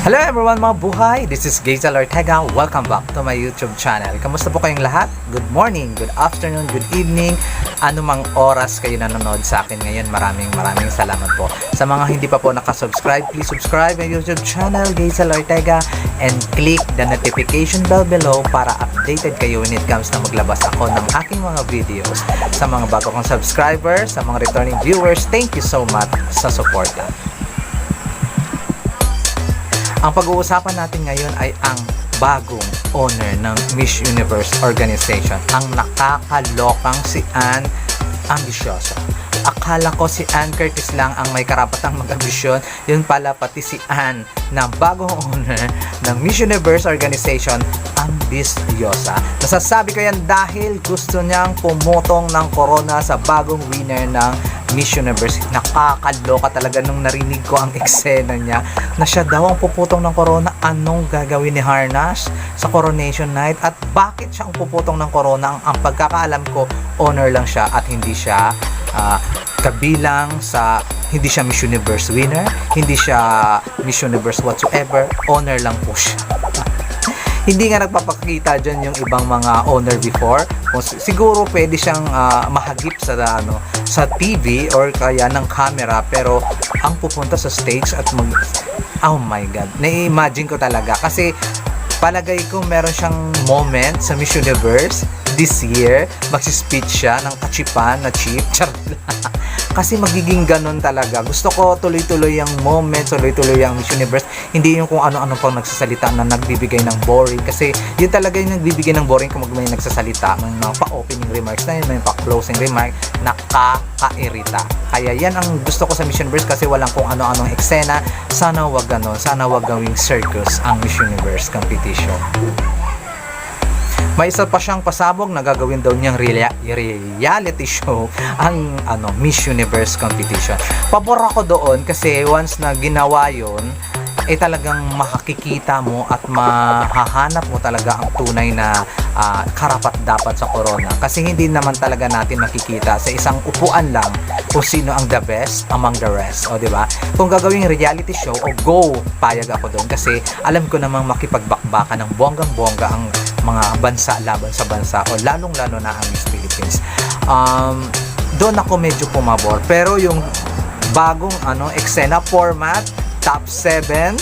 Hello everyone mga buhay! This is Gazel Ortega. Welcome back to my YouTube channel. Kamusta po kayong lahat? Good morning, good afternoon, good evening. Anumang oras kayo nanonood sa akin ngayon, maraming salamat po. Sa mga hindi pa po nakasubscribe, please subscribe my YouTube channel, Gazel Ortega, and click the notification bell below para updated kayo when it comes na maglabas ako ng aking mga videos. Sa mga bago kong subscribers, sa mga returning viewers, thank you so much sa support. Ang pag-uusapan natin ngayon ay ang bagong owner ng Miss Universe organization, ang nakakalokang si Ann Ambisyosa. Akala ko si Ann Curtis lang ang may karapatang mag-ambisyon, yun pala pati si Ann na bagong owner ng Miss Universe organization, ambisyosa. Nasasabi ko yan dahil gusto niyang pumutong ng corona sa bagong winner ng Miss Universe. Nakakaloka talaga nung narinig ko ang eksena niya na siya daw ang puputong ng corona. Anong gagawin ni Harnash sa coronation night at bakit siya ang puputong ng corona? Ang pagkakaalam ko, owner lang siya at hindi siya kabilang sa, hindi siya Miss Universe winner, hindi siya Miss Universe whatsoever, owner lang po siya. Hindi nga nagpapakita dyan yung ibang mga owner before. Siguro pwede siyang mahagip sa sa TV or kaya ng camera, pero ang pupunta sa stage at oh my god, na-imagine ko talaga kasi palagay ko meron siyang moment sa Miss Universe this year, magsispeech siya ng kachipan na chip. Kasi magiging ganun talaga. Gusto ko tuloy-tuloy yung moment, tuloy-tuloy yung Miss Universe. Hindi yung kung ano-ano pang nagsasalita na nagbibigay ng boring. Kasi yun talaga yung nagbibigay ng boring kung may nagsasalita. May mga pa-opening remarks na yun, may pa-closing remark, nakaka-irita. Kaya yan ang gusto ko sa Miss Universe kasi walang kung ano-anong eksena. Sana wag ganun. Sana wag gawing circus ang Miss Universe competition. May isa pa siyang pasabog na gagawin daw niyang reality show ang Miss Universe competition. Pabor ako doon kasi once na ginawa yun, talagang makikita mo at mahahanap mo talaga ang tunay na karapat-dapat sa corona. Kasi hindi naman talaga natin makikita sa isang upuan lang kung sino ang the best among the rest. O diba? Kung gagawing reality show, go, payag ako doon. Kasi alam ko namang makipagbakbaka ng bonggang-bongga ang mga bansa laban sa bansa o lalong-lalo na ang Miss Philippines. Doon ako medyo pumabor. Pero yung bagong eksena format, top 7,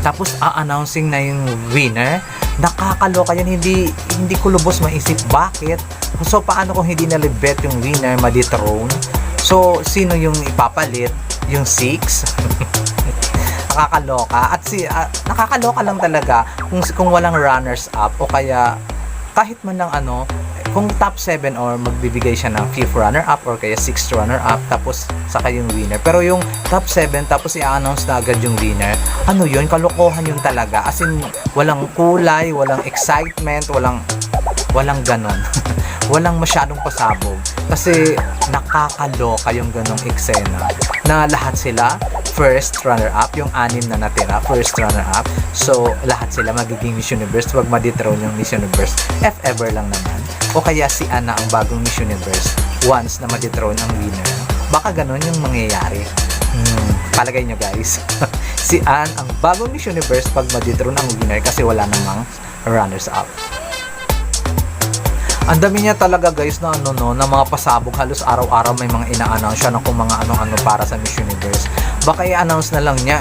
tapos a-announcing na yung winner, nakakaloka yan. Hindi ko lubos maisip bakit. So paano kung hindi nalibet yung winner, ma-dethrone? So sino yung ipapalit? Yung 6? Nakakaloka at nakakaloka lang talaga kung walang runners up o kaya kahit man lang kung top 7 or magbibigay siya ng 5th runner up or kaya 6th runner up tapos saka yung winner. Pero yung top 7 tapos i-announce na agad yung winner, yun, kalokohan yun talaga, as in walang kulay, walang excitement, walang ganon. Walang masyadong pasabog kasi nakakaloka yung ganong eksena na lahat sila first runner-up, yung 6 na natira, first runner-up. So, lahat sila magiging Miss Universe. Wag ma-dethrone yung Miss Universe. If ever lang naman. O kaya si Anna ang bagong Miss Universe once na ma-dethrone ang winner. Baka ganon yung mangyayari. Palagay nyo guys. Si Ann ang bagong Miss Universe pag ma-dethrone ang winner kasi wala namang runners-up. Ang dami niya talaga guys na na mga pasabog, halos araw-araw may mga ina-announce siya na kung mga ano-ano para sa Miss Universe. Baka i-announce na lang niya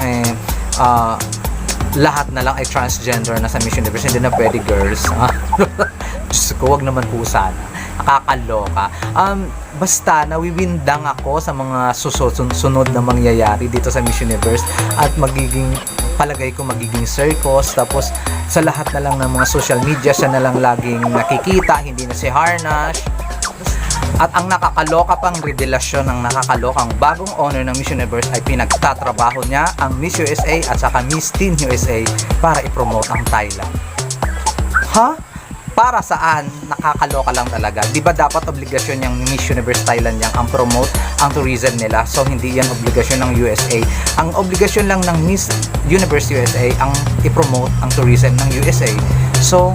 lahat na lang ay transgender na sa Miss Universe, hindi na pwede girls. Diyos ko, wag naman po sana. Nakakaloka. Basta nawiwindang ako sa mga susunod na mangyayari dito sa Miss Universe at palagay ko magiging circus, tapos sa lahat na lang ng mga social media siya na lang laging nakikita, hindi na si Harnash. At ang nakakaloka pang revelasyon ng nakakalokang bagong owner ng Miss Universe ay pinagtatrabaho niya ang Miss USA at saka Miss Teen USA para i-promote ang Thailand. Para saan? Nakakaloka lang talaga. Di ba dapat obligasyon yung Miss Universe Thailand yang ang promote ang tourism nila? So hindi yan obligasyon ng USA. Ang obligasyon lang ng Miss Universe USA ang i-promote ang tourism ng USA. So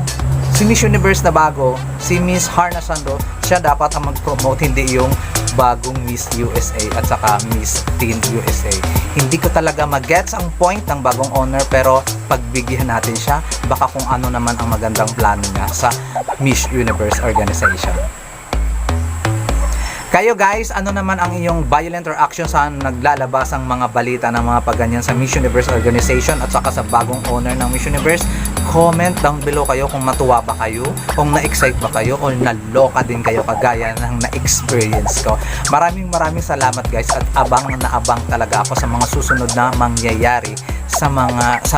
Si Miss Universe na bago, si Miss Harna Sando, siya dapat ang mag-promote, hindi yung bagong Miss USA at saka Miss Teen USA. Hindi ko talaga mag-gets ang point ng bagong owner, pero pagbigyan natin siya, baka kung ano naman ang magandang plano niya sa Miss Universe organization. Kayo guys, ano naman ang iyong violent reaction sa naglalabas ang mga balita ng mga pagganyan sa Miss Universe organization at saka sa bagong owner ng Miss Universe? Comment down below kayo kung matuwa ba kayo, kung na-excite ba kayo, o naloka din kayo kagaya ng na-experience ko. Maraming salamat guys, at abang na abang talaga ako sa mga susunod na mangyayari sa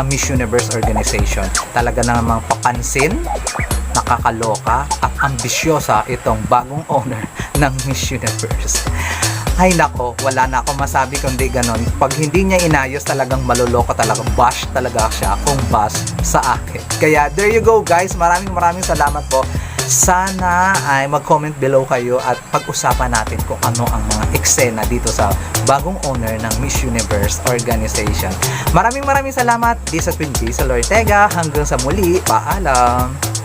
Miss Universe organization. Talaga namang papansin, nakakaloka at ambisyosa itong bagong owner ng Miss Universe. Ay nako, wala na ako masabi kundi ganon. Pag hindi niya inayos, talagang maluloko talaga. Bash talaga siya kung bash sa akin. Kaya there you go guys, maraming salamat po. Sana ay mag-comment below kayo at pag-usapan natin kung ano ang mga eksena dito sa bagong owner ng Miss Universe organization. Maraming salamat. This has been Diesel Ortega. Hanggang sa muli, paalam!